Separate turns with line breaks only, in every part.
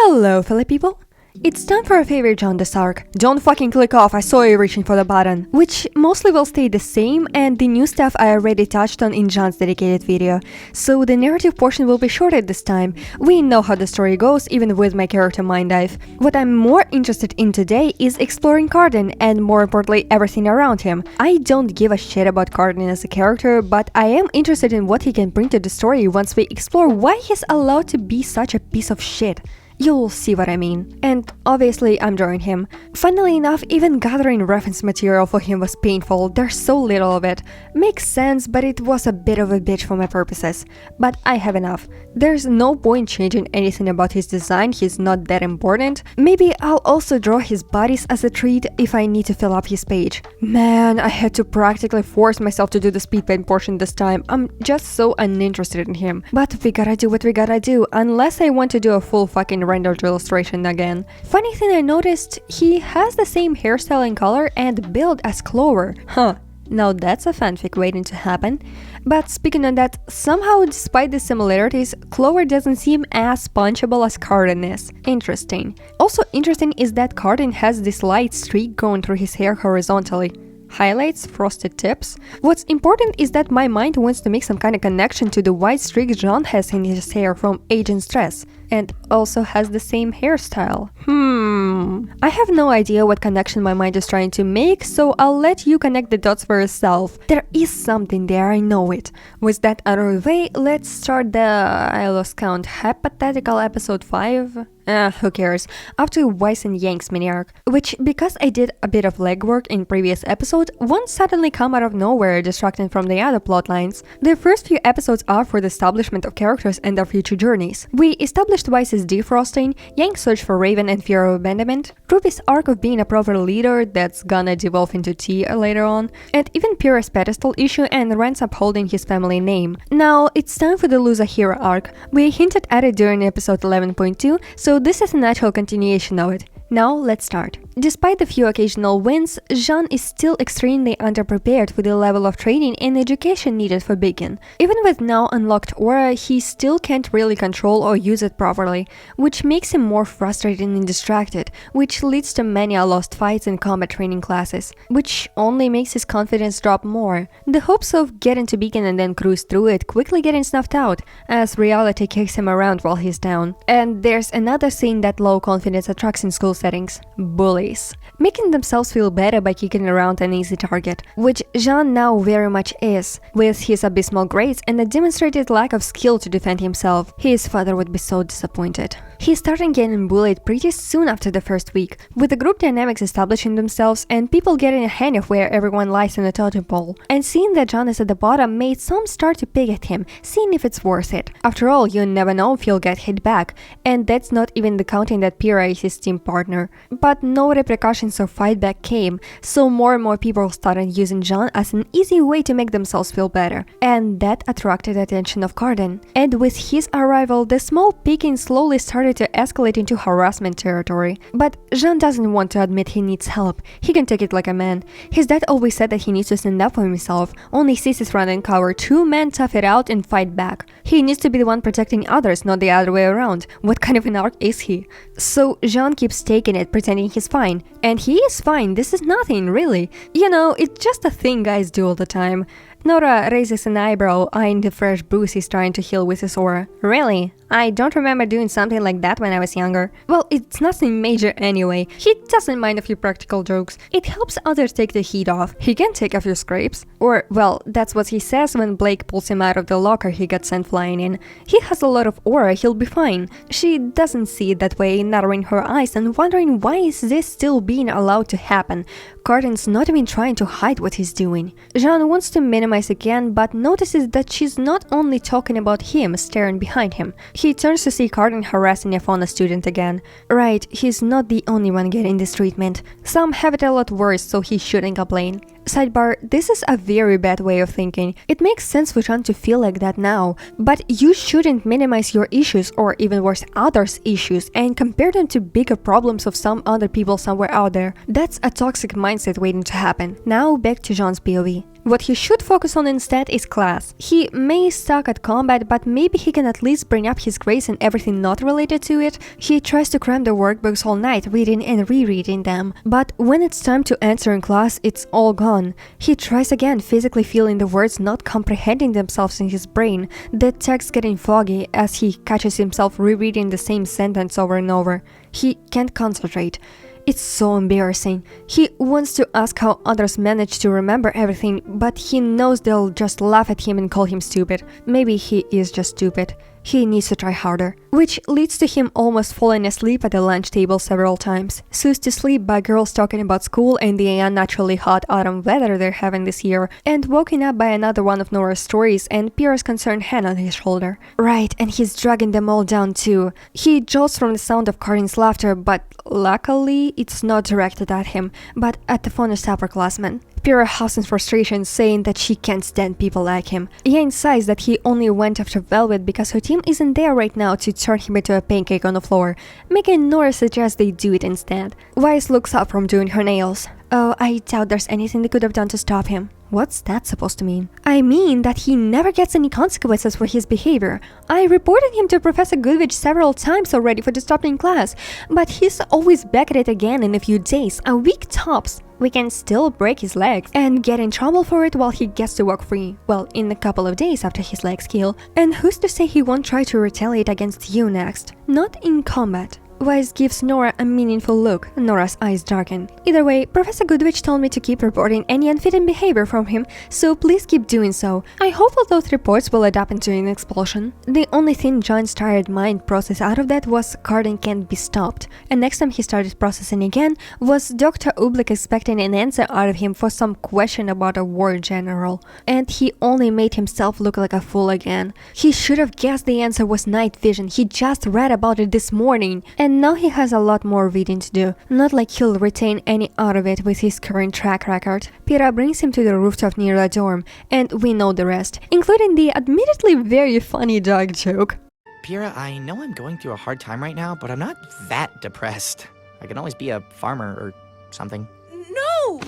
Hello, fellow people! It's time for a favorite Jaunedice arc. Don't fucking click off, I saw you reaching for the button. Which mostly will stay the same, and the new stuff I already touched on in Jaune's dedicated video. So the narrative portion will be shorter this time. We know how the story goes, even with my character mind dive. What I'm more interested in today is exploring Cardin, and more importantly, everything around him. I don't give a shit about Cardin as a character, but I am interested in what he can bring to the story once we explore why he's allowed to be such a piece of shit. You'll see what I mean. And obviously I'm drawing him. Funnily enough, even gathering reference material for him was painful, there's so little of it. Makes sense, but it was a bit of a bitch for my purposes. But I have enough. There's no point changing anything about his design, he's not that important. Maybe I'll also draw his bodies as a treat if I need to fill up his page. Man, I had to practically force myself to do the speed paint portion this time. I'm just so uninterested in him. But we gotta do what we gotta do, unless I want to do a full fucking rendered illustration again. Funny thing I noticed, he has the same hairstyle and color and build as Clover. Huh. Now that's a fanfic waiting to happen. But speaking of that, somehow despite the similarities, Clover doesn't seem as punchable as Cardin is. Interesting. Also interesting is that Cardin has this light streak going through his hair horizontally. Highlights, frosted tips. What's important is that my mind wants to make some kind of connection to the white streaks Jaune has in his hair from age and stress, and also has the same hairstyle. I have no idea what connection my mind is trying to make, so I'll let you connect the dots for yourself. There is something there, I know it. With that out of the way, let's start the, I lost count, hypothetical episode 5? Who cares? Up to Weiss and Yang's mini-arc, which, because I did a bit of legwork in previous episode, won't suddenly come out of nowhere distracting from the other plotlines. The first few episodes are for the establishment of characters and their future journeys. We established Weiss's defrosting, Yang's search for Raven and fear of abandonment, Ruby's arc of being a proper leader that's gonna devolve into tea later on, and even Pyrrha's pedestal issue and Rance upholding his family name. Now, it's time for the Lose a Hero arc. We hinted at it during episode 11.2, so this is a natural continuation of it. Now, let's start. Despite the few occasional wins, Jaune is still extremely underprepared for the level of training and education needed for Begin. Even with now unlocked aura, he still can't really control or use it properly, which makes him more frustrated and distracted, which leads to many lost fights in combat training classes, which only makes his confidence drop more. The hopes of getting to Begin and then cruise through it quickly getting snuffed out, as reality kicks him around while he's down. And there's another thing that low confidence attracts in school settings: bullies. Making themselves feel better by kicking around an easy target, which Jaune now very much is. With his abysmal grades and a demonstrated lack of skill to defend himself, his father would be so disappointed. He started getting bullied pretty soon after the first week, with the group dynamics establishing themselves and people getting a hand of where everyone lies in the totem pole. And seeing that Jaune is at the bottom made some start to pick at him, seeing if it's worth it. After all, you never know if you'll get hit back, and that's not even the counting that Pyrrha is his team partner. But no repercussions or fight back came, so more and more people started using Jaune as an easy way to make themselves feel better, and that attracted the attention of Cardin. And with his arrival, the small picking slowly started to escalate into harassment territory. But Jaune doesn't want to admit he needs help. He can take it like a man. His dad always said that he needs to stand up for himself. Only sis is run and cover. Two men tough it out and fight back. He needs to be the one protecting others, not the other way around. What kind of an arc is he? So Jaune keeps taking it, pretending he's fine. And he is fine, this is nothing, really. You know, it's just a thing guys do all the time. Nora raises an eyebrow, eyeing the fresh bruise he's trying to heal with his aura. Really? I don't remember doing something like that when I was younger. Well, it's nothing major anyway. He doesn't mind a few practical jokes. It helps others take the heat off. He can take a few scrapes. Or, well, that's what he says when Blake pulls him out of the locker he got sent flying in. He has a lot of aura, he'll be fine. She doesn't see it that way, narrowing her eyes and wondering why is this still being allowed to happen. Cardin's not even trying to hide what he's doing. Jaune wants to minimize again, but notices that she's not only talking about him staring behind him. He turns to see Cardin harassing a Fauna student again. Right, he's not the only one getting this treatment. Some have it a lot worse, so he shouldn't complain. Sidebar, this is a very bad way of thinking. It makes sense for Jaune to feel like that now, but you shouldn't minimize your issues, or even worse, others' issues, and compare them to bigger problems of some other people somewhere out there. That's a toxic mindset waiting to happen. Now back to Jaune's POV. What he should focus on instead is class. He may suck at combat, but maybe he can at least bring up his grades and everything not related to it. He tries to cram the workbooks all night, reading and rereading them. But when it's time to answer in class, it's all gone. He tries again, physically feeling the words not comprehending themselves in his brain, the text getting foggy as he catches himself rereading the same sentence over and over. He can't concentrate. It's so embarrassing. He wants to ask how others manage to remember everything, but he knows they'll just laugh at him and call him stupid. Maybe he is just stupid. He needs to try harder. Which leads to him almost falling asleep at the lunch table several times, soothed to sleep by girls talking about school and the unnaturally hot autumn weather they're having this year, and woken up by another one of Nora's stories and Pierre's concerned hand on his shoulder. Right, and he's dragging them all down too. He jolts from the sound of Cardin's laughter, but luckily it's not directed at him, but at the funniest upperclassmen. Pierre huffs in frustration, saying that she can't stand people like him. Jaune sighs that he only went after Velvet because her team isn't there right now to turn him into a pancake on the floor, making Nora suggest they do it instead. Weiss looks up from doing her nails. Oh, I doubt there's anything they could have done to stop him. What's that supposed to mean? I mean that he never gets any consequences for his behavior. I reported him to Professor Goodwitch several times already for disrupting class, but he's always back at it again in a few days, a week tops. We can still break his legs and get in trouble for it while he gets to walk free. Well, in a couple of days after his legs heal. And who's to say he won't try to retaliate against you next? Not in combat. Weiss gives Nora a meaningful look. Nora's eyes darken. Either way, Professor Goodwitch told me to keep reporting any unfitting behavior from him, so please keep doing so. I hope all those reports will add up into an expulsion. The only thing John's tired mind processed out of that was Cardin can't be stopped, and next time he started processing again was Dr. Oobleck expecting an answer out of him for some question about a war general, and he only made himself look like a fool again. He should have guessed the answer was night vision. He just read about it this morning, and now he has a lot more reading to do. Not like he'll retain any out of it with his current track record. Pira brings him to the rooftop near the dorm, and we know the rest, including the admittedly very funny dog joke.
Pira, I know I'm going through a hard time right now, but I'm not that depressed. I can always be a farmer or something.
No!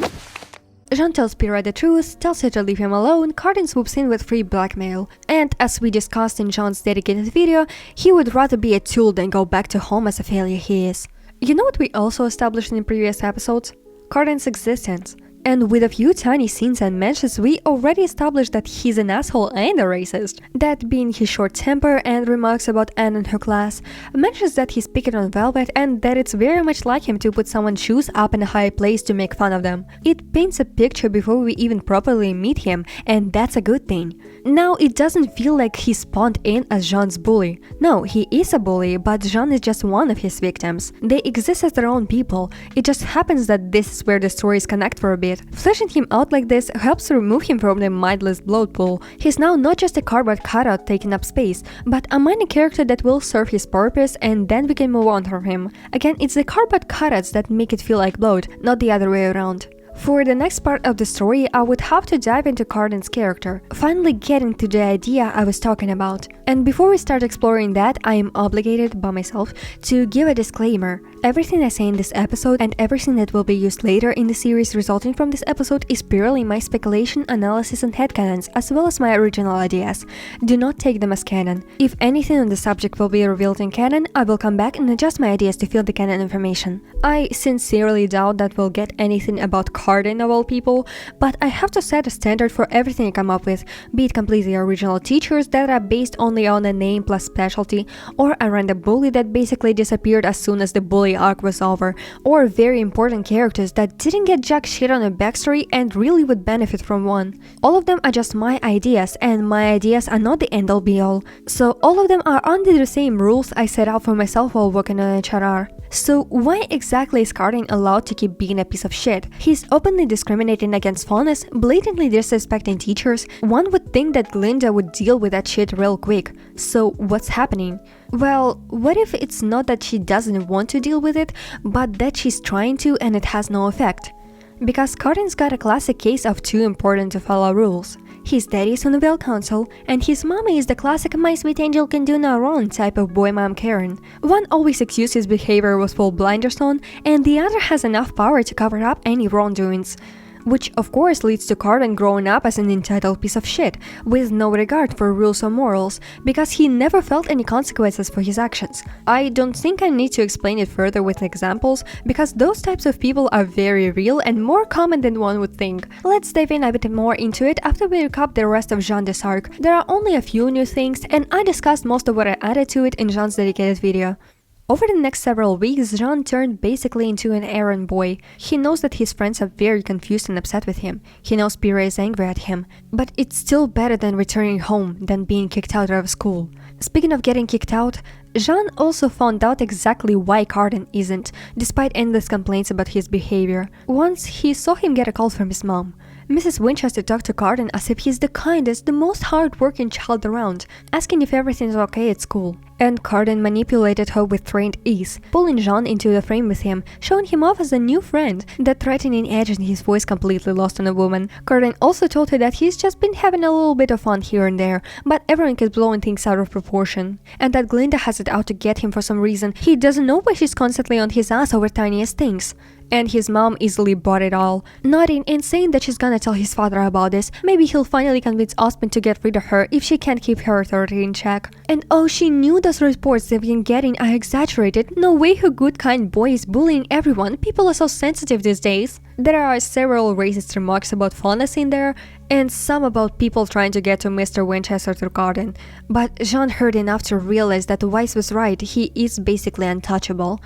Jaune tells Pira the truth, tells her to leave him alone. Cardin swoops in with free blackmail. And as we discussed in Jaune's dedicated video, he would rather be a tool than go back to home as a failure he is. You know what we also established in previous episodes? Cardin's existence. And with a few tiny scenes and mentions, we already established that he's an asshole and a racist. That being his short temper and remarks about Anne and her class, mentions that he's picking on Velvet and that it's very much like him to put someone's shoes up in a high place to make fun of them. It paints a picture before we even properly meet him, and that's a good thing. Now, it doesn't feel like he spawned in as Jaune's bully. No, he is a bully, but Jaune is just one of his victims. They exist as their own people. It just happens that this is where the stories connect for a bit. Fleshing him out like this helps remove him from the mindless bloat pool. He's now not just a cardboard cutout taking up space, but a minor character that will serve his purpose, and then we can move on from him. Again, it's the cardboard cutouts that make it feel like bloat, not the other way around. For the next part of the story, I would have to dive into Cardin's character, finally getting to the idea I was talking about. And before we start exploring that, I am obligated by myself to give a disclaimer. Everything I say in this episode and everything that will be used later in the series resulting from this episode is purely my speculation, analysis and headcanons, as well as my original ideas. Do not take them as canon. If anything on the subject will be revealed in canon, I will come back and adjust my ideas to fit the canon information. I sincerely doubt that we'll get anything about Cardin of all people, but I have to set a standard for everything I come up with, be it completely original teachers that are based only on a name plus specialty, or a random bully that basically disappeared as soon as the bully arc was over, or very important characters that didn't get jack shit on a backstory and really would benefit from one. All of them are just my ideas, and my ideas are not the end-all be-all, so all of them are under the same rules I set out for myself while working on HRR. So why exactly is Cardin allowed to keep being a piece of shit? He's openly discriminating against fairness, blatantly disrespecting teachers. One would think that Glinda would deal with that shit real quick. So what's happening? Well, what if it's not that she doesn't want to deal with it, but that she's trying to and it has no effect? Because Cardin's got a classic case of too important to follow rules. His daddy is on the Bell Council, and his mommy is the classic my sweet angel can do no wrong type of boy mom Karen. One always accuses his behavior with full blinders on, and the other has enough power to cover up any wrongdoings. which of course leads to Cardin growing up as an entitled piece of shit, with no regard for rules or morals, because he never felt any consequences for his actions. I don't think I need to explain it further with examples, because those types of people are very real and more common than one would think. Let's dive in a bit more into it after we recap the rest of Jaunedice arc. There are only a few new things, and I discussed most of what I added to it in Jaune's dedicated video. Over the next several weeks, Jaune turned basically into an errand boy. He knows that his friends are very confused and upset with him. He knows Pyrrha is angry at him. But it's still better than returning home than being kicked out of school. Speaking of getting kicked out, Jaune also found out exactly why Cardin isn't, despite endless complaints about his behavior. Once, he saw him get a call from his mom. Mrs. Winchester talked to Cardin as if he's the kindest, the most hard-working child around, asking if everything is okay at school. And Cardin manipulated her with trained ease, pulling Jaune into the frame with him, showing him off as a new friend. That threatening edge in his voice completely lost on a woman. Cardin also told her that he's just been having a little bit of fun here and there, but everyone keeps blowing things out of proportion. And that Glinda has it out to get him for some reason. He doesn't know why she's constantly on his ass over tiniest things. And his mom easily bought it all, nodding and saying that she's gonna tell his father about this. Maybe he'll finally convince Osmond to get rid of her if she can't keep her authority in check. And oh, she knew those reports they've been getting are exaggerated. No way her good kind boy is bullying everyone. People are so sensitive these days. There are several racist remarks about fondness in there, and some about people trying to get to Mr. Winchester through Cardin. But Jaune heard enough to realize that Weiss was right. He is basically untouchable.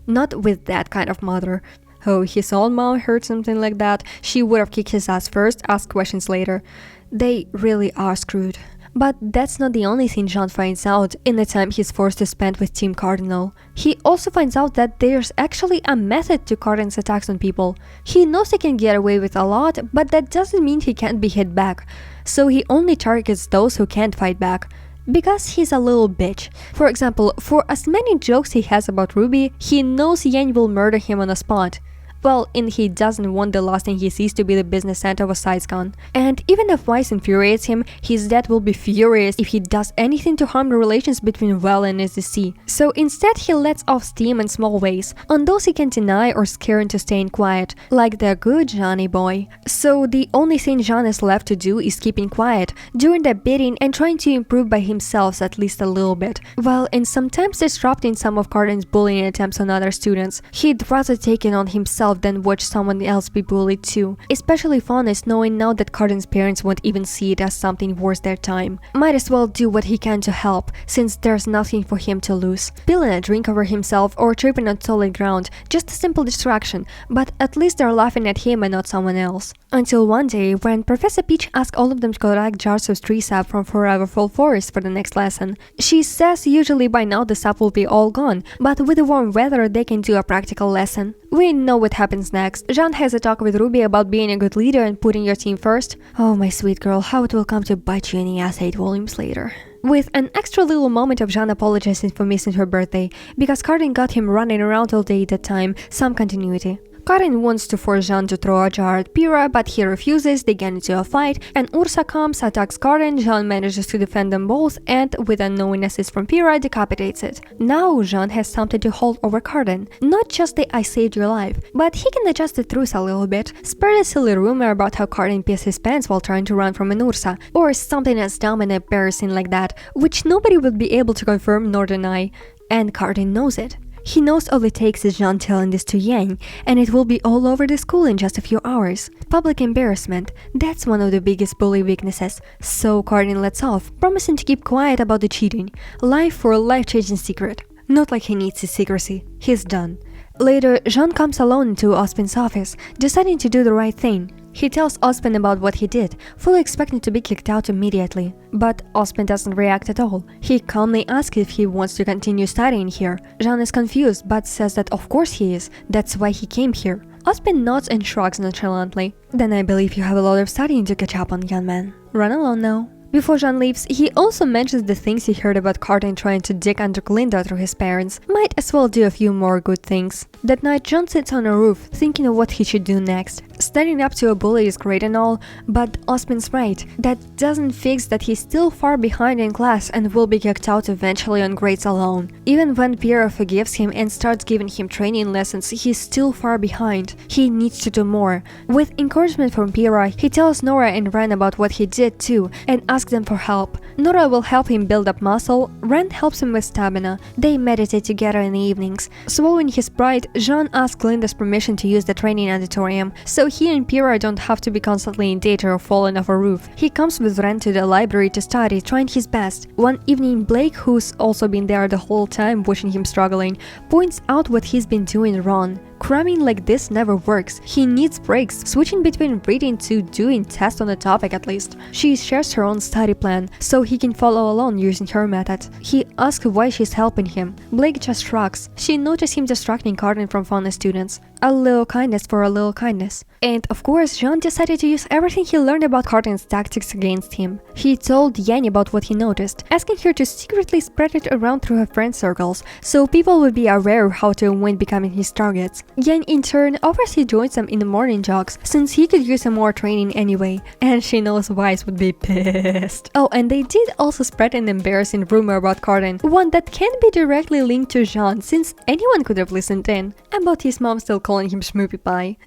Not with that kind of mother. Oh, his own mom heard something like that, she would have kicked his ass first, asked questions later. They really are screwed. But that's not the only thing Jaune finds out in the time he's forced to spend with Team Cardinal. He also finds out that there's actually a method to Cardin's attacks on people. He knows he can get away with a lot, but that doesn't mean he can't be hit back. So he only targets those who can't fight back. Because he's a little bitch. For example, for as many jokes he has about Ruby, he knows Yang will murder him on the spot. Well, and he doesn't want the last thing he sees to be the business center of a side-con. And even if Weiss infuriates him, his dad will be furious if he does anything to harm the relations between Val and SDC. So instead he lets off steam in small ways, on those he can deny or scare into staying quiet, like the good Johnny boy. So the only thing Jaune is left to do is keeping quiet, doing the bidding and trying to improve by himself at least a little bit. Well, and sometimes disrupting some of Cardin's bullying attempts on other students. He'd rather take it on himself than watch someone else be bullied too. Especially fondness, knowing now that Cardin's parents won't even see it as something worth their time. Might as well do what he can to help, since there's nothing for him to lose. Spilling a drink over himself or tripping on solid ground, just a simple distraction, but at least they're laughing at him and not someone else. Until one day, when Professor Peach asked all of them to collect jars of tree sap from Forever Fall Forest for the next lesson. She says usually by now the sap will be all gone, but with the warm weather they can do a practical lesson. We know what happens next. Jaune has a talk with Ruby about being a good leader and putting your team first. Oh my sweet girl, how it will come to bite you in the ass 8 volumes later. With an extra little moment of Jaune apologizing for missing her birthday, because Cardin got him running around all day that time, some continuity. Cardin wants to force Jaune to throw a jar at Pyrrha, but he refuses, they get into a fight, and Ursa comes, attacks Cardin, Jaune manages to defend them both, and, with a knowing assist from Pyrrha, decapitates it. Now Jaune has something to hold over Cardin. Not just the I saved your life, but he can adjust the truth a little bit, spare a silly rumor about how Cardin pissed his pants while trying to run from an Ursa, or something as dumb and embarrassing like that, which nobody would be able to confirm nor deny. And Cardin knows it. He knows all it takes is Jaune telling this to Yang, and it will be all over the school in just a few hours. Public embarrassment, that's one of the biggest bully weaknesses. So Cardin lets off, promising to keep quiet about the cheating. Life for a life-changing secret. Not like he needs his secrecy. He's done. Later, Jaune comes alone into Osmond's office, deciding to do the right thing. He tells Osmond about what he did, fully expecting to be kicked out immediately. But Osmond doesn't react at all. He calmly asks if he wants to continue studying here. Jaune is confused, but says that of course he is, that's why he came here. Osmond nods and shrugs nonchalantly. Then I believe you have a lot of studying to catch up on, young man. Run along now. Before Jaune leaves, he also mentions the things he heard about Cardin trying to dig under Glinda through his parents. Might as well do a few more good things. That night, Jaune sits on a roof, thinking of what he should do next. Standing up to a bully is great and all, but Osman's right. That doesn't fix that he's still far behind in class and will be kicked out eventually on grades alone. Even when Piero forgives him and starts giving him training lessons, he's still far behind. He needs to do more. With encouragement from Piero, he tells Nora and Ren about what he did too and asks them for help. Nora will help him build up muscle, Ren helps him with stamina. They meditate together in the evenings. Swallowing his pride, Jaune asks Linda's permission to use the training auditorium, so he and Piero don't have to be constantly in danger or falling off a roof. He comes with Ren to the library to study, trying his best. One evening, Blake, who's also been there the whole time watching him struggling, points out what he's been doing wrong. Cramming like this never works. He needs breaks, switching between reading to doing tests on the topic at least. She shares her own study plan, so he can follow along using her method. He asks why she's helping him. Blake just shrugs. She noticed him distracting Cardin from fun students. A little kindness for a little kindness. And of course, Jaune decided to use everything he learned about Cardin's tactics against him. He told Jaune about what he noticed, asking her to secretly spread it around through her friend circles, so people would be aware how to avoid becoming his targets. Jaune in turn offers he joins them in the morning jogs, since he could use some more training anyway, and she knows Weiss would be pissed. Oh, and they did also spread an embarrassing rumor about Cardin, one that can't be directly linked to Jaune, since anyone could have listened in, about his mom still calling him Schmoopy Pie.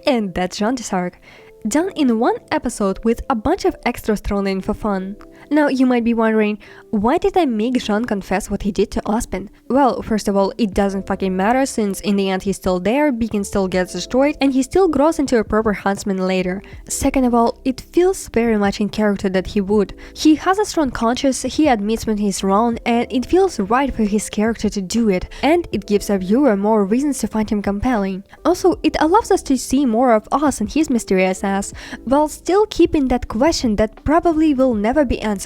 And that's Jaunedice arc, done in one episode with a bunch of extras thrown in for fun. Now you might be wondering, why did I make Jaune confess what he did to Osman? Well, first of all, it doesn't fucking matter since in the end he's still there, Beacon still gets destroyed, and he still grows into a proper huntsman later. Second of all, it feels very much in character that he would. He has a strong conscience, he admits when he's wrong, and it feels right for his character to do it, and it gives a viewer more reasons to find him compelling. Also, it allows us to see more of Oz and his mysterious ass, while still keeping that question that probably will never be answered.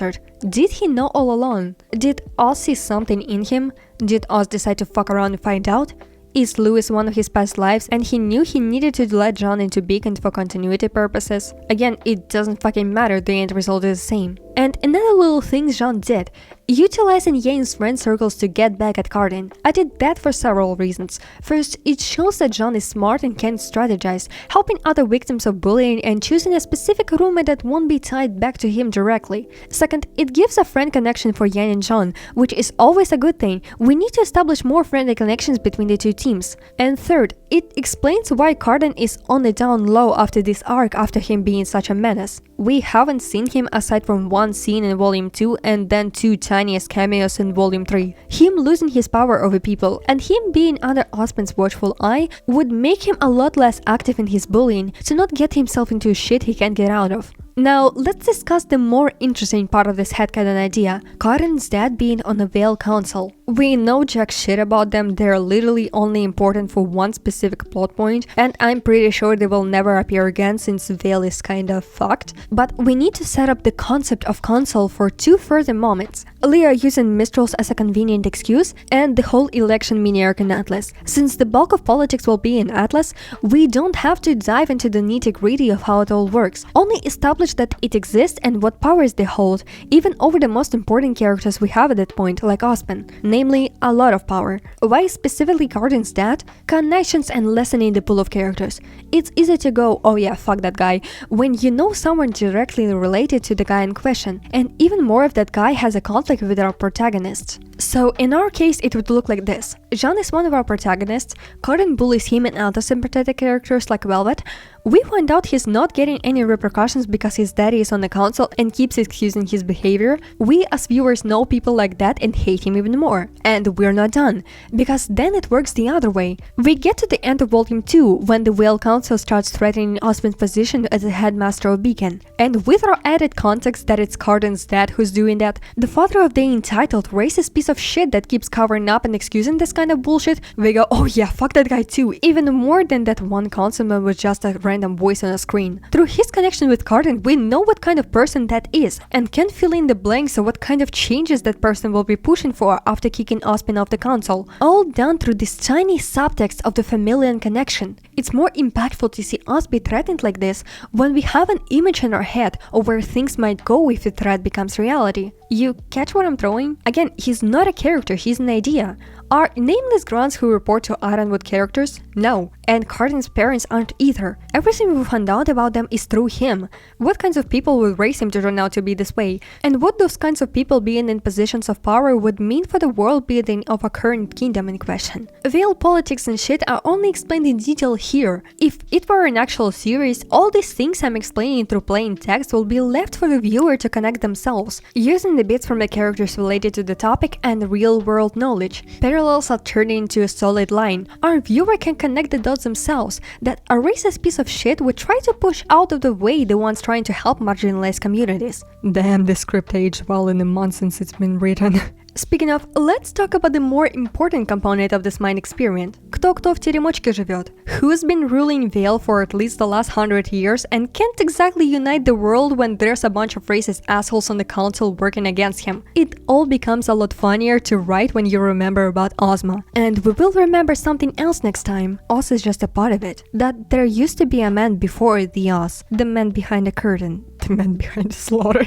Did he know all along? Did Oz see something in him? Did Oz decide to fuck around and find out? Is Louis one of his past lives and he knew he needed to let Jaune into Beacon for continuity purposes? Again, it doesn't fucking matter, the end result is the same. And another little thing Jaune did, utilizing Jane's friend circles to get back at Cardin. I did that for several reasons. First, it shows that Jaune is smart and can strategize, helping other victims of bullying and choosing a specific roommate that won't be tied back to him directly. Second, it gives a friend connection for Jaune and Jaune, which is always a good thing. We need to establish more friendly connections between the two teams. And third, it explains why Cardin is on the down low after this arc after him being such a menace. We haven't seen him aside from one scene in Volume 2 and then two tiniest cameos in Volume 3. Him losing his power over people and him being under Osman's watchful eye would make him a lot less active in his bullying to not get himself into shit he can't get out of. Now, let's discuss the more interesting part of this headcanon idea, Cardin's dad being on the Veil Council. We know jack shit about them, they're literally only important for one specific plot point, and I'm pretty sure they will never appear again since Veil is kinda fucked. But we need to set up the concept of council for two further moments. Leah using Mistrals as a convenient excuse, and the whole election mini-arc in Atlas. Since the bulk of politics will be in Atlas, we don't have to dive into the nitty-gritty of how it all works, only establish that it exists and what powers they hold, even over the most important characters we have at that point, like Osman, namely a lot of power. Why specifically Cardin's dad? Connections and lessening the pool of characters. It's easy to go, oh yeah, fuck that guy, when you know someone directly related to the guy in question, and even more if that guy has a conflict with our protagonist. So in our case it would look like this. Jaune is one of our protagonists, Cardin bullies him and other sympathetic characters like Velvet. We find out he's not getting any repercussions because his daddy is on the council and keeps excusing his behavior. We as viewers know people like that and hate him even more. And we're not done, because then it works the other way. We get to the end of Volume 2 when the Veil Council starts threatening Osman's position as the headmaster of Beacon. And with our added context that it's Cardin's dad who's doing that, the father of the entitled racist piece of shit that keeps covering up and excusing this kind of bullshit, we go, oh yeah, fuck that guy too, even more than that one councilman was just a random voice on a screen. Through his connection with Cardin, we know what kind of person that is, and can fill in the blanks of what kind of changes that person will be pushing for after kicking Osman off the council, all done through this tiny subtext of the familial connection. It's more impactful to see us be threatened like this when we have an image in our head of where things might go if the threat becomes reality. You catch what I'm throwing? Again, he's not a character, he's an idea. Are nameless grunts who report to Ironwood characters? No. And Cardin's parents aren't either. Everything we found out about them is through him. What kinds of people would raise him to turn out to be this way? And what those kinds of people being in positions of power would mean for the world building of a current kingdom in question? Veil politics and shit are only explained in detail here. If it were an actual series, all these things I'm explaining through plain text will be left for the viewer to connect themselves, using the bits from the characters related to the topic and real-world knowledge. Parallels are turned into a solid line. Our viewer can connect the dots themselves that a racist piece of shit would try to push out of the way the ones trying to help marginalized communities. Damn, the script aged well in the months since it's been written. Speaking of, let's talk about the more important component of this mind experiment. Кто в теремочке живет? Who's been ruling Vale for at least the last 100 years and can't exactly unite the world when there's a bunch of racist assholes on the council working against him? It all becomes a lot funnier to write when you remember about Ozma. And we will remember something else next time. Oz is just a part of it. That there used to be a man before the Oz. The man behind the curtain. The man behind the slaughter.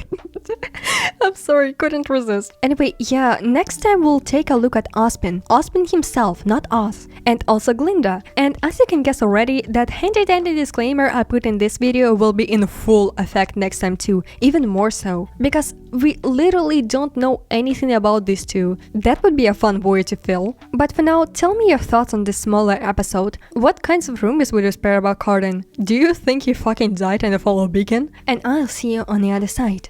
I'm sorry, couldn't resist. Anyway, yeah, next time we'll take a look at Ozpin. Ozpin himself, not Oz. And also Glinda. And as you can guess already, that handy-dandy disclaimer I put in this video will be in full effect next time too. Even more so. Because we literally don't know anything about these two. That would be a fun void to fill. But for now, tell me your thoughts on this smaller episode. What kinds of rumors would you spare about Cardin? Do you think he fucking died in the Follow Beacon? And I'll see you on the other side.